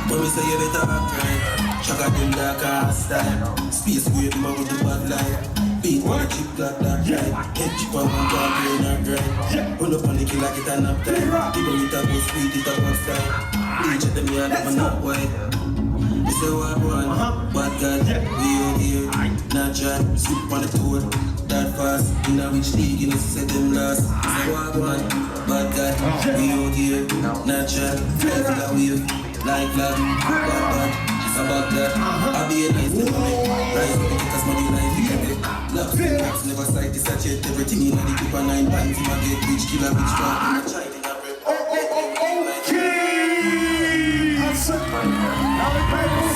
When we say you better act right, check out them dark ass style. Space great man with the bad light. Beat on the chip like that right. Head chip on one car playing and grind. Run up on the kill like it a nap time. Give them it a go sweet, it a pop style. Each of them here never not white. We say what one, bad God, we out here. Not try, sleep on the tour. That fast, in a which league, you know, say them last. We say what one, bad God, we out here. Not try, fly for the wave. Like that, bad, it's about that. I'll be a nice to me. Rise up because money life, you can get. Love, facts, never sight, it's a jet. Everything in the clip of 9 pints. If I get rich, killer, bitch, fuck. I'm a child in a bread. Okay! Now the Bible.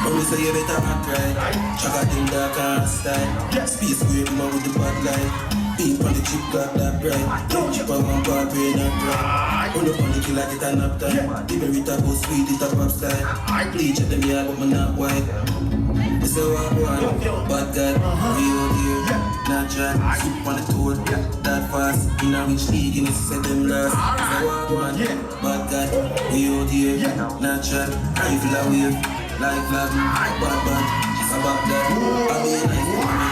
When we say you better act right, check out them dark ass style. Space great man with the bad light. Beat on the chip got that bright. Don't chip on one car brain and bright. Run up on the kill like it a nap time. Give me it a go sweet, it a pop style. Bleach at them here but me not white. We say what one, bad God, we out here. Not try, sleep on the tour. That fast, in a rich league, you know say them last. We say what one, bad God, we out here. Not try, rifle a wave. Like that, bad, it's about that. I'll be a nice woman.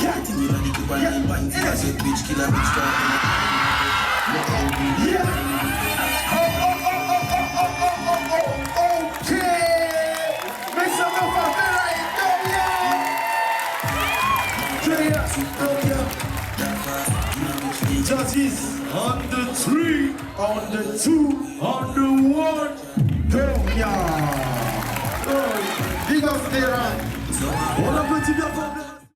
Everything you know, the people are 9 pints. I said, bitch, killer, bitch, fuck. Okay! Make some noise for Vera and Dorian! Judges on the 3, on the 2, on the 1. Dorian! Big up Vera! On a petit bien